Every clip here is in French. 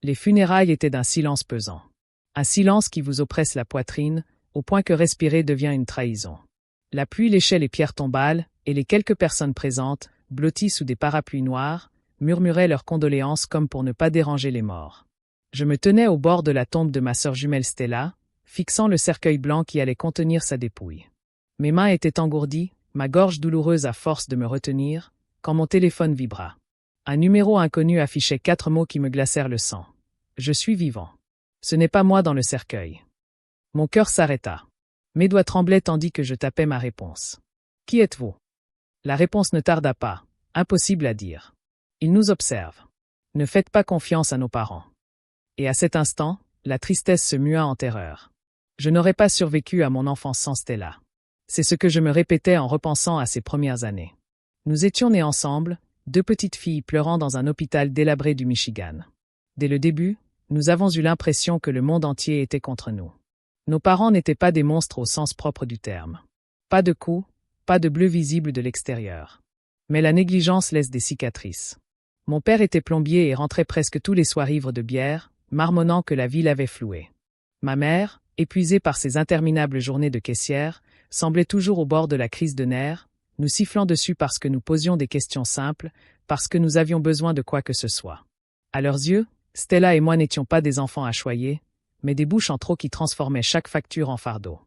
Les funérailles étaient d'un silence pesant. Un silence qui vous oppresse la poitrine, au point que respirer devient une trahison. La pluie léchait les pierres tombales, et les quelques personnes présentes, blotties sous des parapluies noirs, murmuraient leurs condoléances comme pour ne pas déranger les morts. Je me tenais au bord de la tombe de ma sœur jumelle Stella, fixant le cercueil blanc qui allait contenir sa dépouille. Mes mains étaient engourdies, ma gorge douloureuse à force de me retenir, quand mon téléphone vibra. Un numéro inconnu affichait 4 mots qui me glacèrent le sang. Je suis vivant. Ce n'est pas moi dans le cercueil. Mon cœur s'arrêta. Mes doigts tremblaient tandis que je tapais ma réponse. Qui êtes-vous? La réponse ne tarda pas. Impossible à dire. Ils nous observent. Ne faites pas confiance à nos parents. Et à cet instant, la tristesse se mua en terreur. Je n'aurais pas survécu à mon enfance sans Stella. C'est ce que je me répétais en repensant à ces premières années. Nous étions nés ensemble, 2 petites filles pleurant dans un hôpital délabré du Michigan. Dès le début, nous avons eu l'impression que le monde entier était contre nous. Nos parents n'étaient pas des monstres au sens propre du terme. Pas de coups, pas de bleu visible de l'extérieur. Mais la négligence laisse des cicatrices. Mon père était plombier et rentrait presque tous les soirs ivre de bière, marmonnant que la vie l'avait floué. Ma mère, épuisée par ses interminables journées de caissière, semblait toujours au bord de la crise de nerfs, nous sifflant dessus parce que nous posions des questions simples, parce que nous avions besoin de quoi que ce soit. À leurs yeux, Stella et moi n'étions pas des enfants à choyer, mais des bouches en trop qui transformaient chaque facture en fardeau.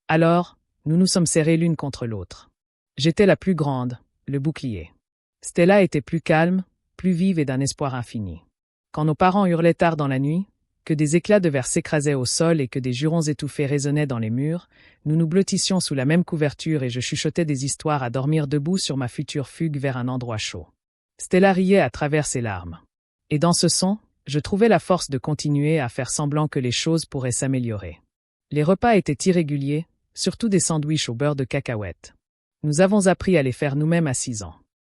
Alors, nous nous sommes serrés l'une contre l'autre. J'étais la plus grande, le bouclier. Stella était plus calme, plus vive et d'un espoir infini. Quand nos parents hurlaient tard dans la nuit, que des éclats de verre s'écrasaient au sol et que des jurons étouffés résonnaient dans les murs, nous nous blottissions sous la même couverture et je chuchotais des histoires à dormir debout sur ma future fugue vers un endroit chaud. Stella riait à travers ses larmes. Et dans ce son, je trouvais la force de continuer à faire semblant que les choses pourraient s'améliorer. Les repas étaient irréguliers, surtout des sandwichs au beurre de cacahuètes. Nous avons appris à les faire nous-mêmes à 6 ans.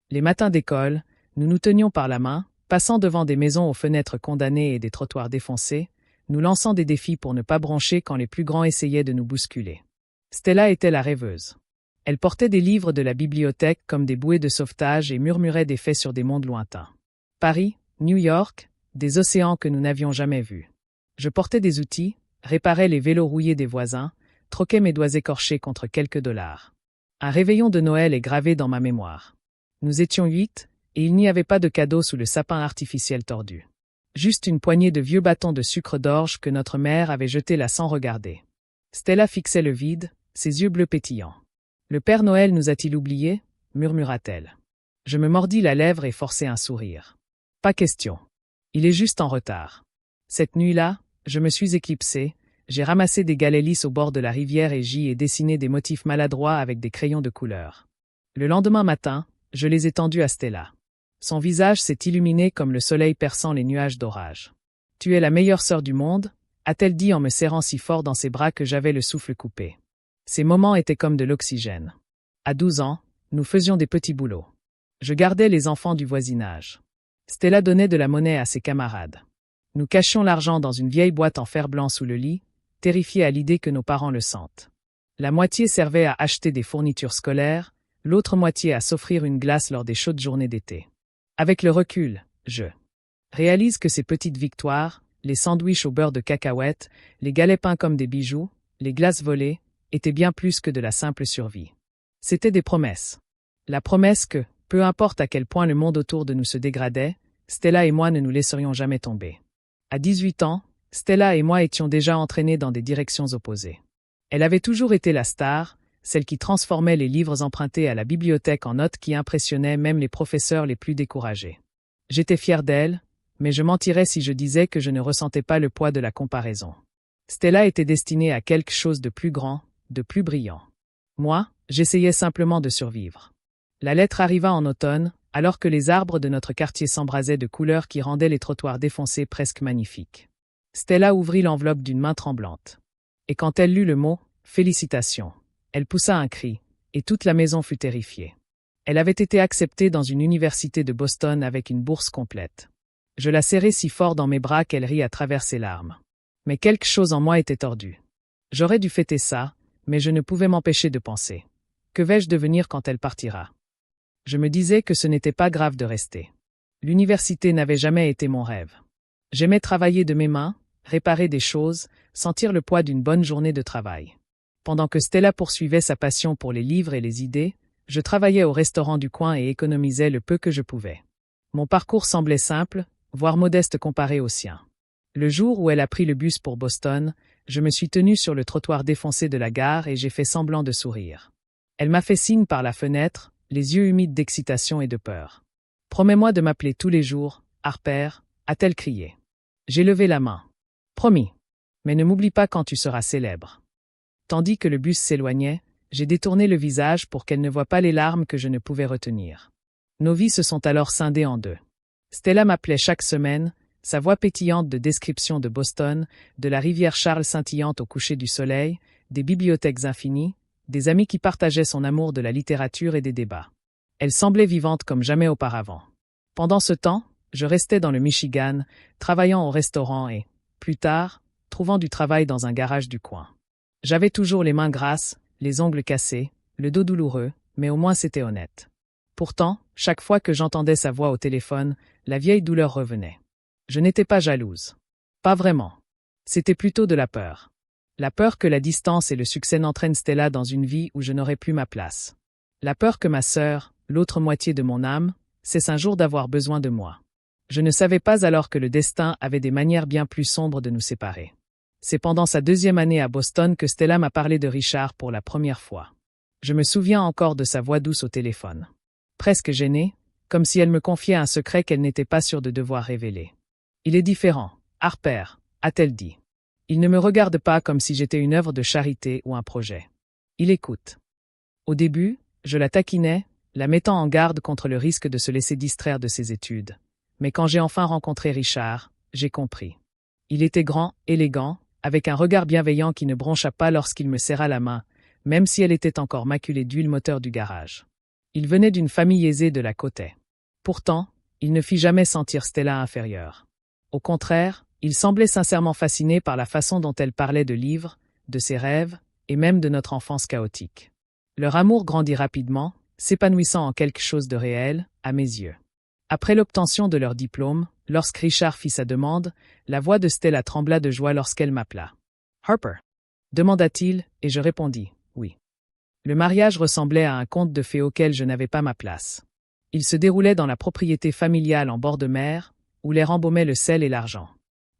Les matins d'école, nous nous tenions par la main, passant devant des maisons aux fenêtres condamnées et des trottoirs défoncés, nous lançant des défis pour ne pas broncher quand les plus grands essayaient de nous bousculer. Stella était la rêveuse. Elle portait des livres de la bibliothèque comme des bouées de sauvetage et murmurait des faits sur des mondes lointains. Paris, New York, des océans que nous n'avions jamais vus. Je portais des outils, réparais les vélos rouillés des voisins, troquais mes doigts écorchés contre quelques dollars. Un réveillon de Noël est gravé dans ma mémoire. Nous étions 8, et il n'y avait pas de cadeau sous le sapin artificiel tordu. Juste une poignée de vieux bâtons de sucre d'orge que notre mère avait jetés là sans regarder. Stella fixait le vide, ses yeux bleus pétillants. « Le Père Noël nous a-t-il oubliés ?» murmura-t-elle. Je me mordis la lèvre et forçai un sourire. Pas question. Il est juste en retard. Cette nuit-là, je me suis éclipsé, j'ai ramassé des galets lisses au bord de la rivière et j'y ai dessiné des motifs maladroits avec des crayons de couleur. Le lendemain matin, je les ai tendus à Stella. Son visage s'est illuminé comme le soleil perçant les nuages d'orage. « Tu es la meilleure sœur du monde ?» a-t-elle dit en me serrant si fort dans ses bras que j'avais le souffle coupé. Ces moments étaient comme de l'oxygène. À 12 ans, nous faisions des petits boulots. Je gardais les enfants du voisinage. Stella donnait de la monnaie à ses camarades. Nous cachions l'argent dans une vieille boîte en fer blanc sous le lit, terrifiés à l'idée que nos parents le sentent. La moitié servait à acheter des fournitures scolaires, l'autre moitié à s'offrir une glace lors des chaudes journées d'été. Avec le recul, je réalise que ces petites victoires, les sandwichs au beurre de cacahuètes, les galets peints comme des bijoux, les glaces volées, étaient bien plus que de la simple survie. C'étaient des promesses. La promesse que, peu importe à quel point le monde autour de nous se dégradait, Stella et moi ne nous laisserions jamais tomber. À 18 ans, Stella et moi étions déjà entraînés dans des directions opposées. Elle avait toujours été la star, celle qui transformait les livres empruntés à la bibliothèque en notes qui impressionnaient même les professeurs les plus découragés. J'étais fier d'elle, mais je mentirais si je disais que je ne ressentais pas le poids de la comparaison. Stella était destinée à quelque chose de plus grand, de plus brillant. Moi, j'essayais simplement de survivre. La lettre arriva en automne, alors que les arbres de notre quartier s'embrasaient de couleurs qui rendaient les trottoirs défoncés presque magnifiques. Stella ouvrit l'enveloppe d'une main tremblante. Et quand elle lut le mot « Félicitations », elle poussa un cri, et toute la maison fut terrifiée. Elle avait été acceptée dans une université de Boston avec une bourse complète. Je la serrai si fort dans mes bras qu'elle rit à travers ses larmes. Mais quelque chose en moi était tordu. J'aurais dû fêter ça, mais je ne pouvais m'empêcher de penser. Que vais-je devenir quand elle partira? Je me disais que ce n'était pas grave de rester. L'université n'avait jamais été mon rêve. J'aimais travailler de mes mains, réparer des choses, sentir le poids d'une bonne journée de travail. Pendant que Stella poursuivait sa passion pour les livres et les idées, je travaillais au restaurant du coin et économisais le peu que je pouvais. Mon parcours semblait simple, voire modeste comparé au sien. Le jour où elle a pris le bus pour Boston, je me suis tenu sur le trottoir défoncé de la gare et j'ai fait semblant de sourire. Elle m'a fait signe par la fenêtre, les yeux humides d'excitation et de peur. « Promets-moi de m'appeler tous les jours, Harper », a-t-elle crié. J'ai levé la main. « Promis. Mais ne m'oublie pas quand tu seras célèbre. » Tandis que le bus s'éloignait, j'ai détourné le visage pour qu'elle ne voie pas les larmes que je ne pouvais retenir. Nos vies se sont alors scindées en deux. Stella m'appelait chaque semaine, sa voix pétillante de description de Boston, de la rivière Charles scintillante au coucher du soleil, des bibliothèques infinies, des amis qui partageaient son amour de la littérature et des débats. Elle semblait vivante comme jamais auparavant. Pendant ce temps, je restais dans le Michigan, travaillant au restaurant et, plus tard, trouvant du travail dans un garage du coin. J'avais toujours les mains grasses, les ongles cassés, le dos douloureux, mais au moins c'était honnête. Pourtant, chaque fois que j'entendais sa voix au téléphone, la vieille douleur revenait. Je n'étais pas jalouse. Pas vraiment. C'était plutôt de la peur. La peur que la distance et le succès n'entraînent Stella dans une vie où je n'aurais plus ma place. La peur que ma sœur, l'autre moitié de mon âme, cesse un jour d'avoir besoin de moi. Je ne savais pas alors que le destin avait des manières bien plus sombres de nous séparer. C'est pendant sa 2e année à Boston que Stella m'a parlé de Richard pour la première fois. Je me souviens encore de sa voix douce au téléphone. Presque gênée, comme si elle me confiait un secret qu'elle n'était pas sûre de devoir révéler. « Il est différent, Harper », a-t-elle dit. Il ne me regarde pas comme si j'étais une œuvre de charité ou un projet. Il écoute. Au début, je la taquinais, la mettant en garde contre le risque de se laisser distraire de ses études. Mais quand j'ai enfin rencontré Richard, j'ai compris. Il était grand, élégant, avec un regard bienveillant qui ne broncha pas lorsqu'il me serra la main, même si elle était encore maculée d'huile moteur du garage. Il venait d'une famille aisée de la côte. Pourtant, il ne fit jamais sentir Stella inférieure. Au contraire, il semblait sincèrement fasciné par la façon dont elle parlait de livres, de ses rêves, et même de notre enfance chaotique. Leur amour grandit rapidement, s'épanouissant en quelque chose de réel, à mes yeux. Après l'obtention de leur diplôme, lorsque Richard fit sa demande, la voix de Stella trembla de joie lorsqu'elle m'appela. « Harper » demanda-t-il, et je répondis « oui ». Le mariage ressemblait à un conte de fées auquel je n'avais pas ma place. Il se déroulait dans la propriété familiale en bord de mer, où l'air embaumait le sel et l'argent.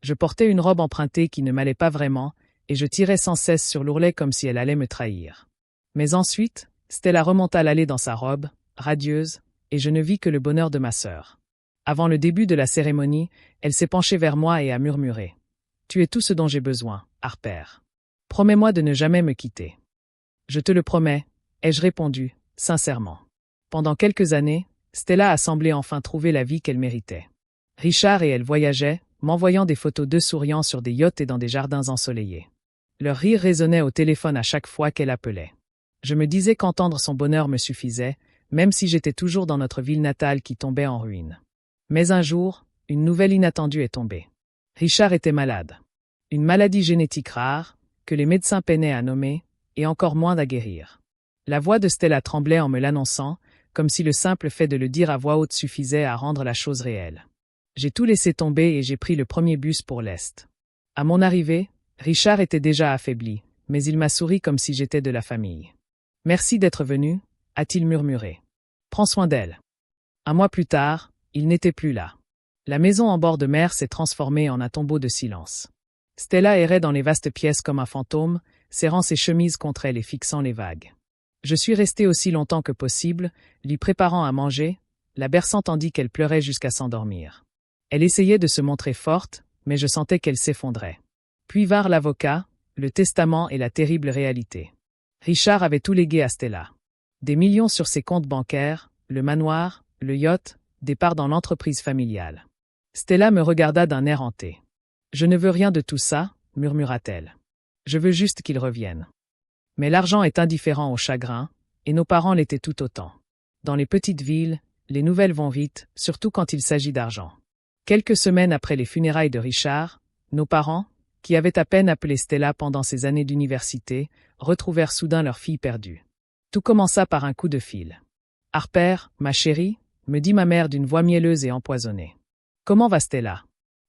Je portais une robe empruntée qui ne m'allait pas vraiment, et je tirais sans cesse sur l'ourlet comme si elle allait me trahir. Mais ensuite, Stella remonta l'allée dans sa robe, radieuse, et je ne vis que le bonheur de ma sœur. Avant le début de la cérémonie, elle s'est penchée vers moi et a murmuré. « Tu es tout ce dont j'ai besoin, Harper. Promets-moi de ne jamais me quitter. » « Je te le promets, ai-je répondu, sincèrement. Pendant quelques années, Stella a semblé enfin trouver la vie qu'elle méritait. Richard et elle voyageaient, m'envoyant des photos d'eux souriant sur des yachts et dans des jardins ensoleillés. Leur rire résonnait au téléphone à chaque fois qu'elle appelait. Je me disais qu'entendre son bonheur me suffisait, même si j'étais toujours dans notre ville natale qui tombait en ruine. Mais un jour, une nouvelle inattendue est tombée. Richard était malade. Une maladie génétique rare, que les médecins peinaient à nommer, et encore moins à guérir. La voix de Stella tremblait en me l'annonçant, comme si le simple fait de le dire à voix haute suffisait à rendre la chose réelle. J'ai tout laissé tomber et j'ai pris le premier bus pour l'Est. À mon arrivée, Richard était déjà affaibli, mais il m'a souri comme si j'étais de la famille. « Merci d'être venu », a-t-il murmuré. « Prends soin d'elle. » Un mois plus tard, il n'était plus là. La maison en bord de mer s'est transformée en un tombeau de silence. Stella errait dans les vastes pièces comme un fantôme, serrant ses chemises contre elle et fixant les vagues. Je suis resté aussi longtemps que possible, lui préparant à manger, la berçant tandis qu'elle pleurait jusqu'à s'endormir. Elle essayait de se montrer forte, mais je sentais qu'elle s'effondrait. Puis vinrent l'avocat, le testament et la terrible réalité. Richard avait tout légué à Stella. Des millions sur ses comptes bancaires, le manoir, le yacht, des parts dans l'entreprise familiale. Stella me regarda d'un air hanté. « Je ne veux rien de tout ça, murmura-t-elle. Je veux juste qu'il revienne. » Mais l'argent est indifférent au chagrin, et nos parents l'étaient tout autant. Dans les petites villes, les nouvelles vont vite, surtout quand il s'agit d'argent. Quelques semaines après les funérailles de Richard, nos parents, qui avaient à peine appelé Stella pendant ses années d'université, retrouvèrent soudain leur fille perdue. Tout commença par un coup de fil. « Harper, ma chérie » me dit ma mère d'une voix mielleuse et empoisonnée. « Comment va Stella »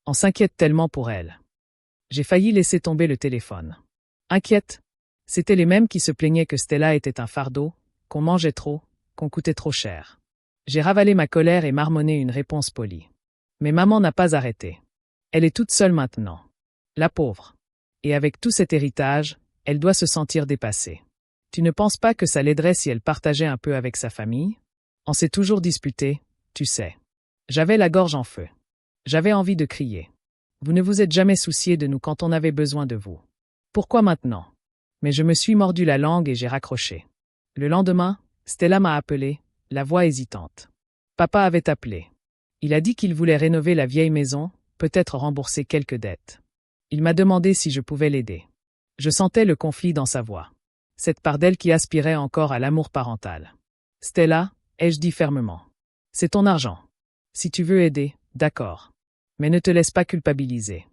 On s'inquiète tellement pour elle. J'ai failli laisser tomber le téléphone. Inquiète? C'étaient les mêmes qui se plaignaient que Stella était un fardeau, qu'on mangeait trop, qu'on coûtait trop cher. J'ai ravalé ma colère et marmonné une réponse polie. Mais maman n'a pas arrêté. Elle est toute seule maintenant. La pauvre. Et avec tout cet héritage, elle doit se sentir dépassée. Tu ne penses pas que ça l'aiderait si elle partageait un peu avec sa famille? On s'est toujours disputé, tu sais. J'avais la gorge en feu. J'avais envie de crier. Vous ne vous êtes jamais soucié de nous quand on avait besoin de vous. Pourquoi maintenant? Mais je me suis mordu la langue et j'ai raccroché. Le lendemain, Stella m'a appelé, la voix hésitante. Papa avait appelé. Il a dit qu'il voulait rénover la vieille maison, peut-être rembourser quelques dettes. Il m'a demandé si je pouvais l'aider. Je sentais le conflit dans sa voix. Cette part d'elle qui aspirait encore à l'amour parental. Stella, ai-je dit fermement. C'est ton argent. Si tu veux aider, d'accord. Mais ne te laisse pas culpabiliser.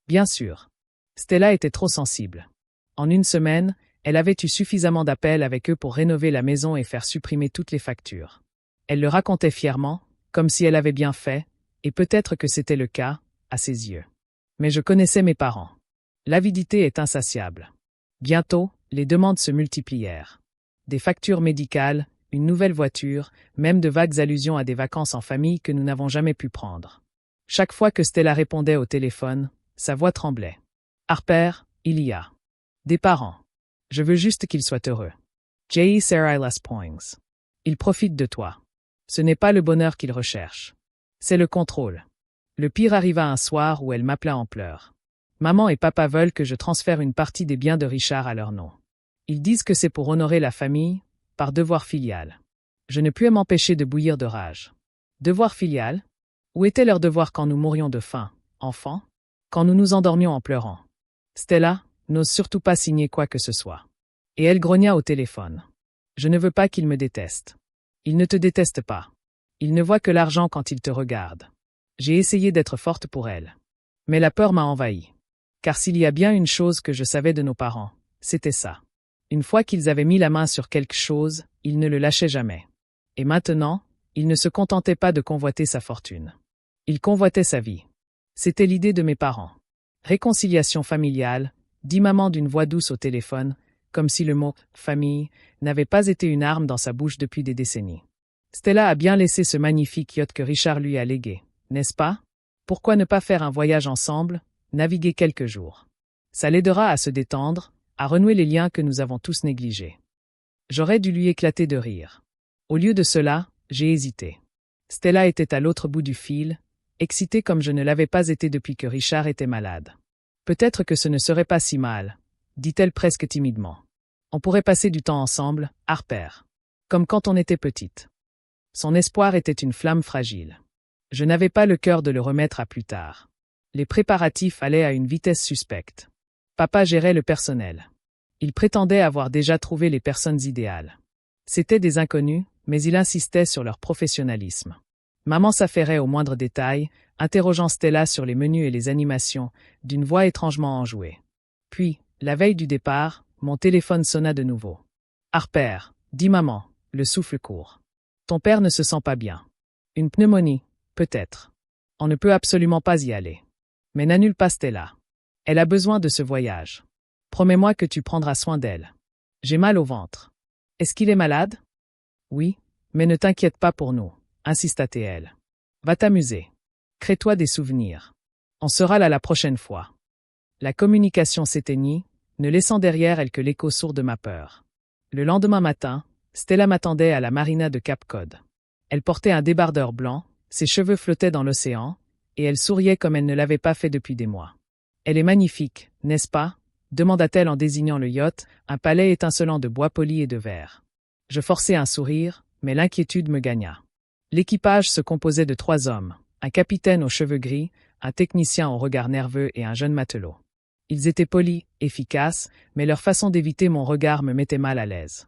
Bien sûr. Stella était trop sensible. En une semaine, elle avait eu suffisamment d'appels avec eux pour rénover la maison et faire supprimer toutes les factures. Elle le racontait fièrement, comme si elle avait bien fait, et peut-être que c'était le cas, à ses yeux. Mais je connaissais mes parents. L'avidité est insatiable. Bientôt, les demandes se multiplièrent. Des factures médicales, une nouvelle voiture, même de vagues allusions à des vacances en famille que nous n'avons jamais pu prendre. Chaque fois que Stella répondait au téléphone, sa voix tremblait. Harper, il y a des parents. Je veux juste qu'ils soient heureux. J. Sarah Poings. Ils profitent de toi. Ce n'est pas le bonheur qu'ils recherchent. C'est le contrôle. Le pire arriva un soir où elle m'appela en pleurs. Maman et papa veulent que je transfère une partie des biens de Richard à leur nom. Ils disent que c'est pour honorer la famille, par devoir filial. Je ne puis m'empêcher de bouillir de rage. Devoir filial? Où était leur devoir quand nous mourions de faim, enfants? Quand nous nous endormions en pleurant? Stella n'ose surtout pas signer quoi que ce soit. Et elle grogna au téléphone. Je ne veux pas qu'il me déteste. Il ne te déteste pas. Il ne voit que l'argent quand il te regarde. J'ai essayé d'être forte pour elle. Mais la peur m'a envahie. Car s'il y a bien une chose que je savais de nos parents, c'était ça. Une fois qu'ils avaient mis la main sur quelque chose, ils ne le lâchaient jamais. Et maintenant, ils ne se contentaient pas de convoiter sa fortune. Ils convoitaient sa vie. C'était l'idée de mes parents. Réconciliation familiale, dit maman d'une voix douce au téléphone, comme si le mot « famille » n'avait pas été une arme dans sa bouche depuis des décennies. Stella a bien laissé ce magnifique yacht que Richard lui a légué, n'est-ce pas? Pourquoi ne pas faire un voyage ensemble, naviguer quelques jours? Ça l'aidera à se détendre, à renouer les liens que nous avons tous négligés. J'aurais dû lui éclater de rire. Au lieu de cela, j'ai hésité. Stella était à l'autre bout du fil, excitée comme je ne l'avais pas été depuis que Richard était malade. Peut-être que ce ne serait pas si mal, dit-elle presque timidement. On pourrait passer du temps ensemble, Harper. Comme quand on était petite. Son espoir était une flamme fragile. Je n'avais pas le cœur de le remettre à plus tard. Les préparatifs allaient à une vitesse suspecte. Papa gérait le personnel. Il prétendait avoir déjà trouvé les personnes idéales. C'étaient des inconnus, mais il insistait sur leur professionnalisme. Maman s'affairait au moindre détail, interrogeant Stella sur les menus et les animations, d'une voix étrangement enjouée. Puis, la veille du départ, mon téléphone sonna de nouveau. « Harper, dit maman, le souffle court. Ton père ne se sent pas bien. Une pneumonie, peut-être. On ne peut absolument pas y aller. Mais n'annule pas Stella. Elle a besoin de ce voyage. Promets-moi que tu prendras soin d'elle. J'ai mal au ventre. Est-ce qu'il est malade? Oui, mais ne t'inquiète pas pour nous, insista-t-elle. Va t'amuser. Crée-toi des souvenirs. On sera là la prochaine fois. La communication s'éteignit, ne laissant derrière elle que l'écho sourd de ma peur. Le lendemain matin, Stella m'attendait à la marina de Cap Cod. Elle portait un débardeur blanc, ses cheveux flottaient dans l'océan, et elle souriait comme elle ne l'avait pas fait depuis des mois. Elle est magnifique, n'est-ce pas? Demanda-t-elle en désignant le yacht, un palais étincelant de bois poli et de verre. Je forçai un sourire, mais l'inquiétude me gagna. L'équipage se composait de 3 hommes, un capitaine aux cheveux gris, un technicien au regard nerveux et un jeune matelot. Ils étaient polis, efficaces, mais leur façon d'éviter mon regard me mettait mal à l'aise.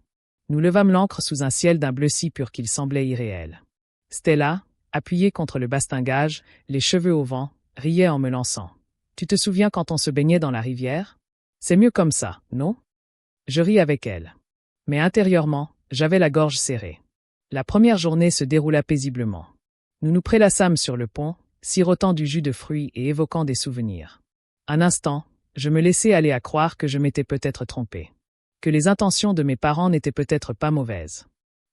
Nous levâmes l'ancre sous un ciel d'un bleu si pur qu'il semblait irréel. Stella, appuyée contre le bastingage, les cheveux au vent, riait en me lançant. « Tu te souviens quand on se baignait dans la rivière? C'est mieux comme ça, non ?» Je ris avec elle. Mais intérieurement, j'avais la gorge serrée. La première journée se déroula paisiblement. Nous nous prélassâmes sur le pont, sirotant du jus de fruits et évoquant des souvenirs. Un instant, je me laissais aller à croire que je m'étais peut-être trompé. Que les intentions de mes parents n'étaient peut-être pas mauvaises.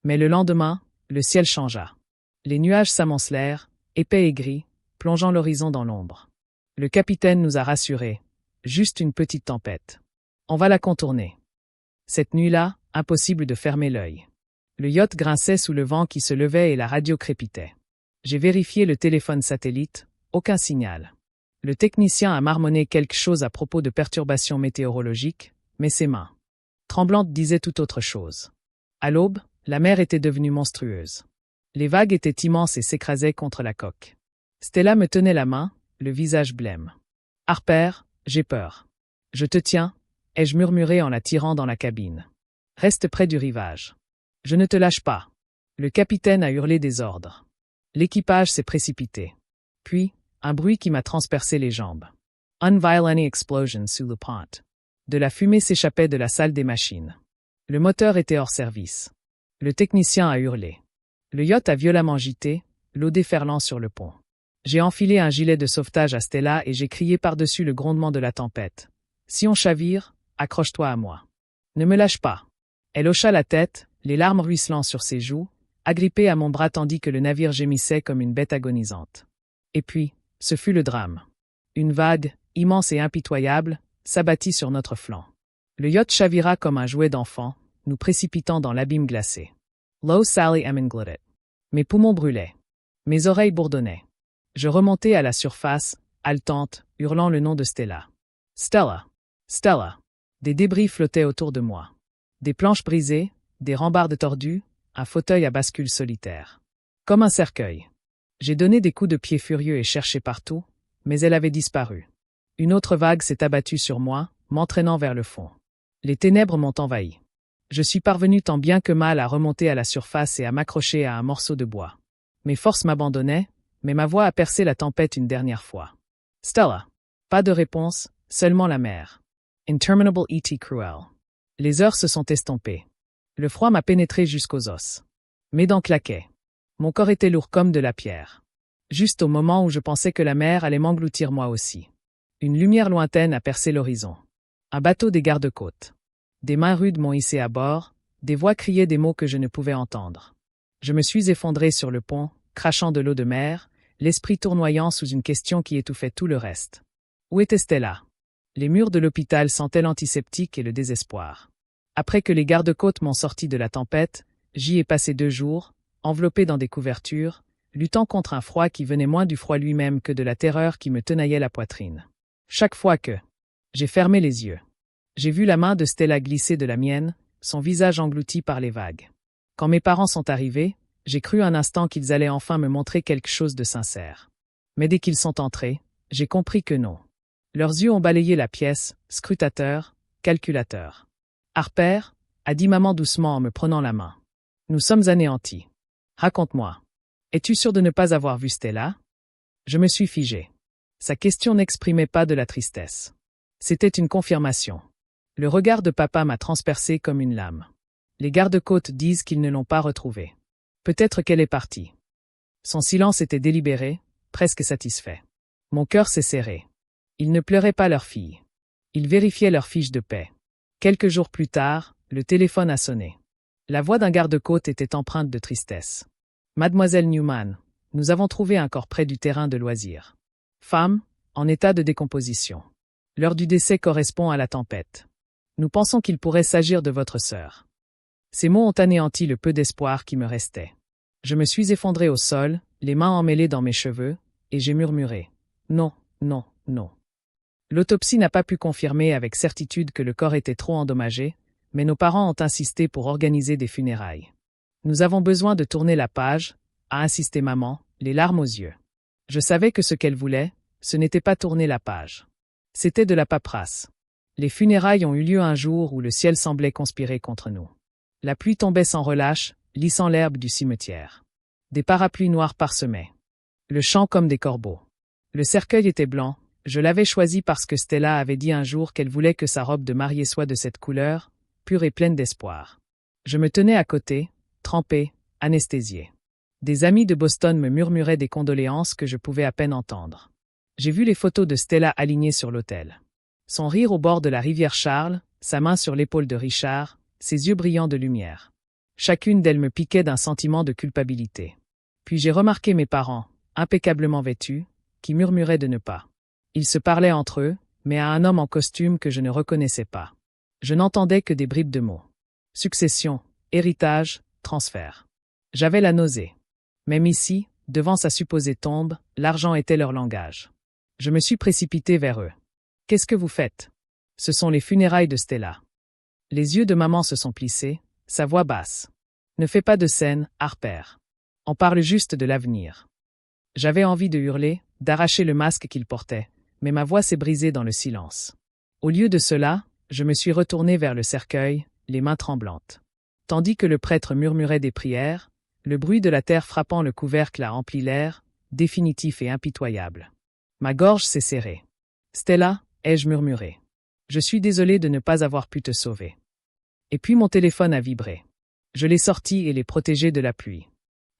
Mais le lendemain, le ciel changea. Les nuages s'amoncelèrent, épais et gris, plongeant l'horizon dans l'ombre. Le capitaine nous a rassurés. Juste une petite tempête. On va la contourner. Cette nuit-là, impossible de fermer l'œil. Le yacht grinçait sous le vent qui se levait et la radio crépitait. J'ai vérifié le téléphone satellite, aucun signal. Le technicien a marmonné quelque chose à propos de perturbations météorologiques, mais ses mains tremblantes disaient tout autre chose. À l'aube, la mer était devenue monstrueuse. Les vagues étaient immenses et s'écrasaient contre la coque. Stella me tenait la main, le visage blême. « Harper, j'ai peur. »« Je te tiens » ai-je murmuré en la tirant dans la cabine. « Reste près du rivage. »« Je ne te lâche pas. » Le capitaine a hurlé des ordres. L'équipage s'est précipité. Puis, un bruit qui m'a transpercé les jambes. Unviolent explosion sous le pont. De la fumée s'échappait de la salle des machines. Le moteur était hors service. Le technicien a hurlé. Le yacht a violemment gîté, l'eau déferlant sur le pont. J'ai enfilé un gilet de sauvetage à Stella et j'ai crié par-dessus le grondement de la tempête. « Si on chavire, accroche-toi à moi. Ne me lâche pas. » Elle hocha la tête, les larmes ruisselant sur ses joues, agrippée à mon bras tandis que le navire gémissait comme une bête agonisante. Et puis, ce fut le drame. Une vague, immense et impitoyable, s'abattit sur notre flanc. Le yacht chavira comme un jouet d'enfant, nous précipitant dans l'abîme glacé. Low Sally Emenglodet. Mes poumons brûlaient. Mes oreilles bourdonnaient. Je remontais à la surface, haletante, hurlant le nom de Stella. Stella! Stella! Des débris flottaient autour de moi. Des planches brisées, des rambardes tordues, un fauteuil à bascule solitaire. Comme un cercueil. J'ai donné des coups de pied furieux et cherché partout, mais elle avait disparu. Une autre vague s'est abattue sur moi, m'entraînant vers le fond. Les ténèbres m'ont envahi. Je suis parvenu tant bien que mal à remonter à la surface et à m'accrocher à un morceau de bois. Mes forces m'abandonnaient, mais ma voix a percé la tempête une dernière fois. Stella. Pas de réponse, seulement la mer. Interminable et cruel. Les heures se sont estompées. Le froid m'a pénétré jusqu'aux os. Mes dents claquaient. Mon corps était lourd comme de la pierre. Juste au moment où je pensais que la mer allait m'engloutir moi aussi. Une lumière lointaine a percé l'horizon. Un bateau des gardes-côtes. Des mains rudes m'ont hissé à bord, des voix criaient des mots que je ne pouvais entendre. Je me suis effondré sur le pont, crachant de l'eau de mer, l'esprit tournoyant sous une question qui étouffait tout le reste. Où était Stella? Les murs de l'hôpital sentaient l'antiseptique et le désespoir. Après que les gardes-côtes m'ont sorti de la tempête, j'y ai passé 2 jours, enveloppé dans des couvertures, luttant contre un froid qui venait moins du froid lui-même que de la terreur qui me tenaillait la poitrine. Chaque fois que j'ai fermé les yeux, j'ai vu la main de Stella glisser de la mienne, son visage englouti par les vagues. Quand mes parents sont arrivés, j'ai cru un instant qu'ils allaient enfin me montrer quelque chose de sincère. Mais dès qu'ils sont entrés, j'ai compris que non. Leurs yeux ont balayé la pièce, scrutateur, calculateur. « Harper » a dit maman doucement en me prenant la main. « Nous sommes anéantis. Raconte-moi. Es-tu sûr de ne pas avoir vu Stella ?» Je me suis figé. Sa question n'exprimait pas de la tristesse. C'était une confirmation. Le regard de papa m'a transpercé comme une lame. Les gardes-côtes disent qu'ils ne l'ont pas retrouvée. Peut-être qu'elle est partie. Son silence était délibéré, presque satisfait. Mon cœur s'est serré. Ils ne pleuraient pas leur fille. Ils vérifiaient leur fiche de paix. Quelques jours plus tard, le téléphone a sonné. La voix d'un garde-côte était empreinte de tristesse. « Mademoiselle Newman, nous avons trouvé un corps près du terrain de loisirs. Femme, en état de décomposition. L'heure du décès correspond à la tempête. Nous pensons qu'il pourrait s'agir de votre sœur. » Ces mots ont anéanti le peu d'espoir qui me restait. Je me suis effondré au sol, les mains emmêlées dans mes cheveux, et j'ai murmuré « Non, non, non ». L'autopsie n'a pas pu confirmer avec certitude que le corps était trop endommagé, mais nos parents ont insisté pour organiser des funérailles. Nous avons besoin de tourner la page, a insisté maman, les larmes aux yeux. Je savais que ce qu'elle voulait, ce n'était pas tourner la page. C'était de la paperasse. Les funérailles ont eu lieu un jour où le ciel semblait conspirer contre nous. La pluie tombait sans relâche, lissant l'herbe du cimetière. Des parapluies noirs parsemaient. Le chant comme des corbeaux. Le cercueil était blanc, je l'avais choisi parce que Stella avait dit un jour qu'elle voulait que sa robe de mariée soit de cette couleur, pure et pleine d'espoir. Je me tenais à côté, trempé, anesthésié. Des amis de Boston me murmuraient des condoléances que je pouvais à peine entendre. J'ai vu les photos de Stella alignées sur l'autel. Son rire au bord de la rivière Charles, sa main sur l'épaule de Richard, ses yeux brillants de lumière. Chacune d'elles me piquait d'un sentiment de culpabilité. Puis j'ai remarqué mes parents, impeccablement vêtus, qui murmuraient de ne pas. Ils se parlaient entre eux, mais à un homme en costume que je ne reconnaissais pas. Je n'entendais que des bribes de mots. Succession, héritage, transfert. J'avais la nausée. Même ici, devant sa supposée tombe, l'argent était leur langage. Je me suis précipité vers eux. « Qu'est-ce que vous faites ?» Ce sont les funérailles de Stella. Les yeux de maman se sont plissés, sa voix basse. « Ne fais pas de scène, Harper. On parle juste de l'avenir. » J'avais envie de hurler, d'arracher le masque qu'il portait, mais ma voix s'est brisée dans le silence. Au lieu de cela, je me suis retourné vers le cercueil, les mains tremblantes. Tandis que le prêtre murmurait des prières, le bruit de la terre frappant le couvercle a rempli l'air, définitif et impitoyable. Ma gorge s'est serrée. « Stella » ai-je murmuré. « Je suis désolé de ne pas avoir pu te sauver. » Et puis mon téléphone a vibré. Je l'ai sorti et l'ai protégé de la pluie.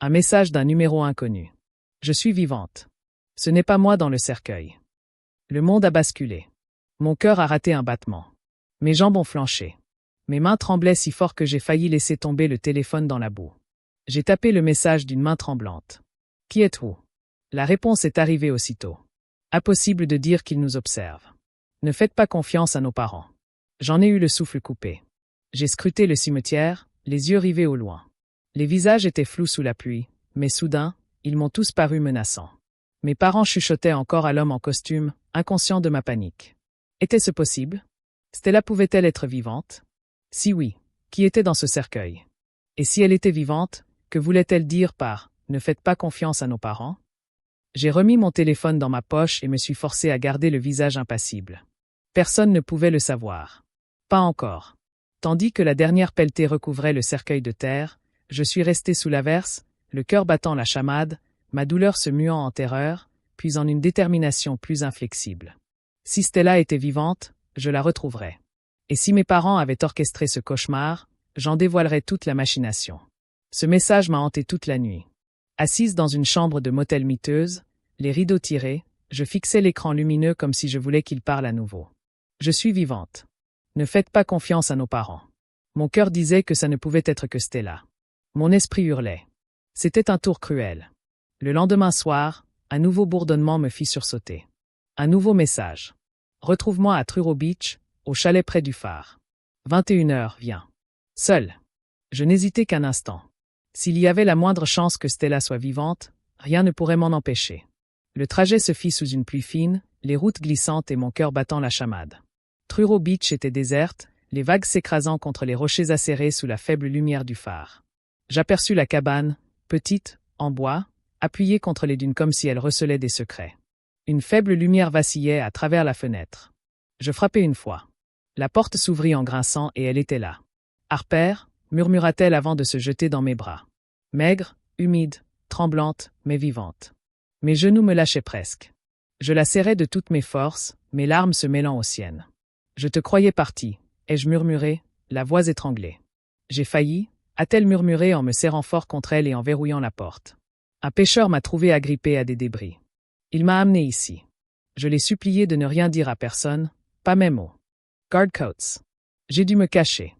Un message d'un numéro inconnu. Je suis vivante. Ce n'est pas moi dans le cercueil. Le monde a basculé. Mon cœur a raté un battement. Mes jambes ont flanché. Mes mains tremblaient si fort que j'ai failli laisser tomber le téléphone dans la boue. J'ai tapé le message d'une main tremblante. « Qui êtes-vous » La réponse est arrivée aussitôt. Impossible de dire qu'ils nous observent. Ne faites pas confiance à nos parents. J'en ai eu le souffle coupé. J'ai scruté le cimetière, les yeux rivés au loin. Les visages étaient flous sous la pluie, mais soudain, ils m'ont tous paru menaçants. Mes parents chuchotaient encore à l'homme en costume, inconscients de ma panique. Était-ce possible? Stella pouvait-elle être vivante? Si oui, qui était dans ce cercueil? Et si elle était vivante, que voulait-elle dire par « ne faites pas confiance à nos parents » J'ai remis mon téléphone dans ma poche et me suis forcé à garder le visage impassible. Personne ne pouvait le savoir. Pas encore. Tandis que la dernière pelletée recouvrait le cercueil de terre, je suis resté sous l'averse, le cœur battant la chamade, ma douleur se muant en terreur, puis en une détermination plus inflexible. Si Stella était vivante, je la retrouverais. Et si mes parents avaient orchestré ce cauchemar, j'en dévoilerais toute la machination. Ce message m'a hanté toute la nuit. Assise dans une chambre de motel miteuse, les rideaux tirés, je fixais l'écran lumineux comme si je voulais qu'il parle à nouveau. Je suis vivante. Ne faites pas confiance à nos parents. Mon cœur disait que ça ne pouvait être que Stella. Mon esprit hurlait. C'était un tour cruel. Le lendemain soir, un nouveau bourdonnement me fit sursauter. Un nouveau message. Retrouve-moi à Truro Beach, au chalet près du phare. 21h, viens. Seul. Je n'hésitais qu'un instant. S'il y avait la moindre chance que Stella soit vivante, rien ne pourrait m'en empêcher. Le trajet se fit sous une pluie fine, les routes glissantes et mon cœur battant la chamade. Truro Beach était déserte, les vagues s'écrasant contre les rochers acérés sous la faible lumière du phare. J'aperçus la cabane, petite, en bois, appuyée contre les dunes comme si elle recelait des secrets. Une faible lumière vacillait à travers la fenêtre. Je frappai une fois. La porte s'ouvrit en grinçant et elle était là. « Harper » murmura-t-elle avant de se jeter dans mes bras. Maigre, humide, tremblante, mais vivante. Mes genoux me lâchaient presque. Je la serrais de toutes mes forces, mes larmes se mêlant aux siennes. « Je te croyais partie » ai-je murmuré, la voix étranglée. « J'ai failli » a-t-elle murmuré en me serrant fort contre elle et en verrouillant la porte. Un pêcheur m'a trouvé agrippé à des débris. Il m'a amené ici. Je l'ai supplié de ne rien dire à personne, pas mes mots. Guard Coats. J'ai dû me cacher.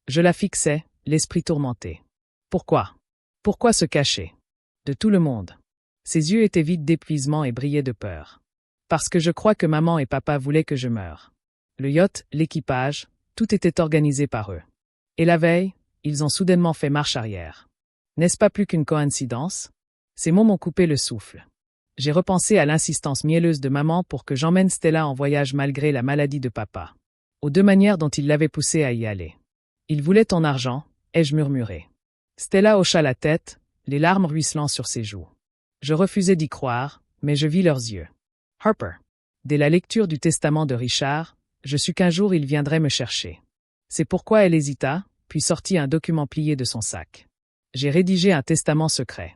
Je la fixais, l'esprit tourmenté. Pourquoi? Pourquoi se cacher? De tout le monde. Ses yeux étaient vides d'épuisement et brillaient de peur. Parce que je crois que maman et papa voulaient que je meure. Le yacht, l'équipage, tout était organisé par eux. Et la veille, ils ont soudainement fait marche arrière. N'est-ce pas plus qu'une coïncidence? Ces mots m'ont coupé le souffle. J'ai repensé à l'insistance mielleuse de maman pour que j'emmène Stella en voyage malgré la maladie de papa. Aux deux manières dont il l'avait poussée à y aller. Il voulait ton argent, ai-je murmuré. Stella hocha la tête, les larmes ruisselant sur ses joues. Je refusais d'y croire, mais je vis leurs yeux. Harper. Dès la lecture du testament de Richard, je sus qu'un jour il viendrait me chercher. C'est pourquoi elle hésita, puis sortit un document plié de son sac. J'ai rédigé un testament secret.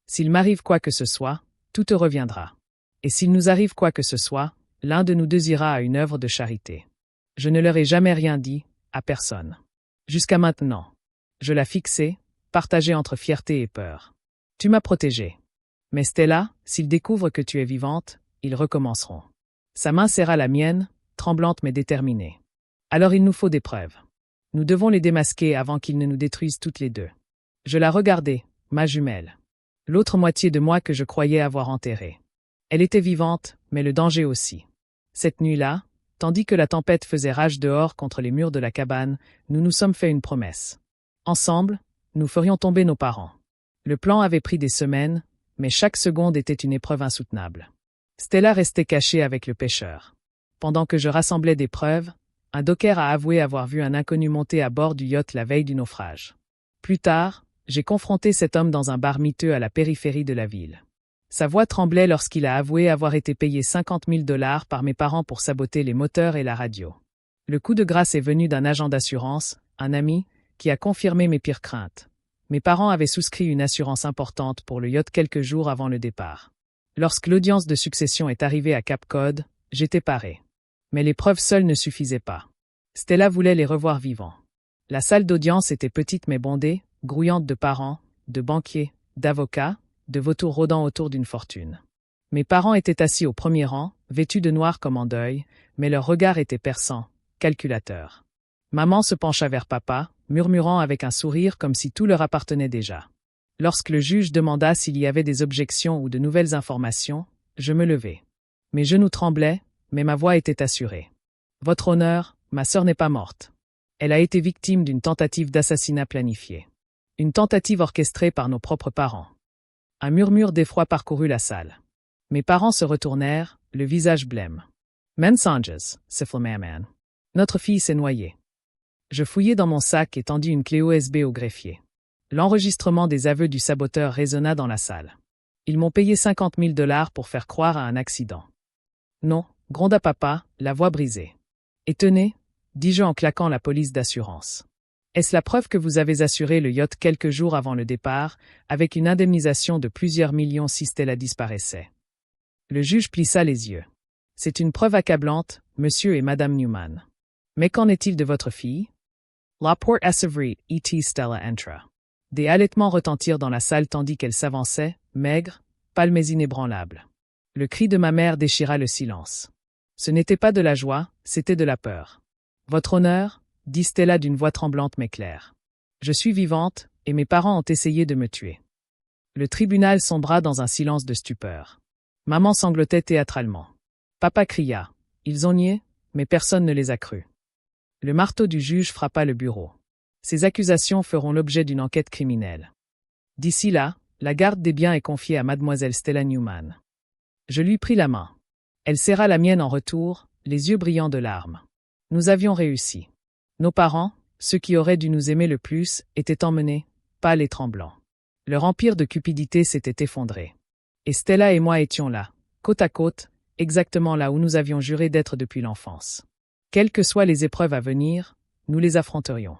S'il m'arrive quoi que ce soit, tout te reviendra. Et s'il nous arrive quoi que ce soit, l'un de nous deux ira à une œuvre de charité. Je ne leur ai jamais rien dit, à personne. Jusqu'à maintenant. Je la fixais, partagée entre fierté et peur. Tu m'as protégée. Mais Stella, s'ils découvrent que tu es vivante, ils recommenceront. Sa main serra la mienne, tremblante mais déterminée. Alors il nous faut des preuves. Nous devons les démasquer avant qu'ils ne nous détruisent toutes les deux. Je la regardais, ma jumelle. L'autre moitié de moi que je croyais avoir enterrée. Elle était vivante, mais le danger aussi. Cette nuit-là, tandis que la tempête faisait rage dehors contre les murs de la cabane, nous nous sommes fait une promesse. Ensemble, nous ferions tomber nos parents. Le plan avait pris des semaines, mais chaque seconde était une épreuve insoutenable. Stella restait cachée avec le pêcheur. Pendant que je rassemblais des preuves, un docker a avoué avoir vu un inconnu monter à bord du yacht la veille du naufrage. Plus tard, j'ai confronté cet homme dans un bar miteux à la périphérie de la ville. Sa voix tremblait lorsqu'il a avoué avoir été payé 50 000 $ par mes parents pour saboter les moteurs et la radio. Le coup de grâce est venu d'un agent d'assurance, un ami, qui a confirmé mes pires craintes. Mes parents avaient souscrit une assurance importante pour le yacht quelques jours avant le départ. Lorsque l'audience de succession est arrivée à Cap Cod, j'étais paré. Mais les preuves seules ne suffisaient pas. Stella voulait les revoir vivants. La salle d'audience était petite mais bondée, grouillante de parents, de banquiers, d'avocats, de vautours rôdant autour d'une fortune. Mes parents étaient assis au premier rang, vêtus de noir comme en deuil, mais leur regard était perçant, calculateur. Maman se pencha vers papa, murmurant avec un sourire comme si tout leur appartenait déjà. Lorsque le juge demanda s'il y avait des objections ou de nouvelles informations, je me levai. Mes genoux tremblaient, mais ma voix était assurée. Votre honneur, ma sœur n'est pas morte. Elle a été victime d'une tentative d'assassinat planifiée. Une tentative orchestrée par nos propres parents. Un murmure d'effroi parcourut la salle. Mes parents se retournèrent, le visage blême. Mensonges, siffla maman. Notre fille s'est noyée. Je fouillai dans mon sac et tendis une clé USB au greffier. L'enregistrement des aveux du saboteur résonna dans la salle. Ils m'ont payé 50 000 $ pour faire croire à un accident. Non, gronda papa, la voix brisée. Et tenez, dis-je en claquant la police d'assurance. Est-ce la preuve que vous avez assuré le yacht quelques jours avant le départ, avec une indemnisation de plusieurs millions si Stella disparaissait? Le juge plissa les yeux. C'est une preuve accablante, monsieur et madame Newman. Mais qu'en est-il de votre fille? La porte s'ouvrit, et Stella entra. Des halètements retentirent dans la salle tandis qu'elle s'avançait, maigre, pâle mais inébranlable. Le cri de ma mère déchira le silence. Ce n'était pas de la joie, c'était de la peur. Votre honneur, dit Stella d'une voix tremblante mais claire. Je suis vivante, et mes parents ont essayé de me tuer. Le tribunal sombra dans un silence de stupeur. Maman sanglotait théâtralement. Papa cria. Ils ont nié, mais personne ne les a crus. Le marteau du juge frappa le bureau. Ces accusations feront l'objet d'une enquête criminelle. D'ici là, la garde des biens est confiée à mademoiselle Stella Newman. Je lui pris la main. Elle serra la mienne en retour, les yeux brillants de larmes. Nous avions réussi. Nos parents, ceux qui auraient dû nous aimer le plus, étaient emmenés, pâles et tremblants. Leur empire de cupidité s'était effondré. Et Stella et moi étions là, côte à côte, exactement là où nous avions juré d'être depuis l'enfance. Quelles que soient les épreuves à venir, nous les affronterions.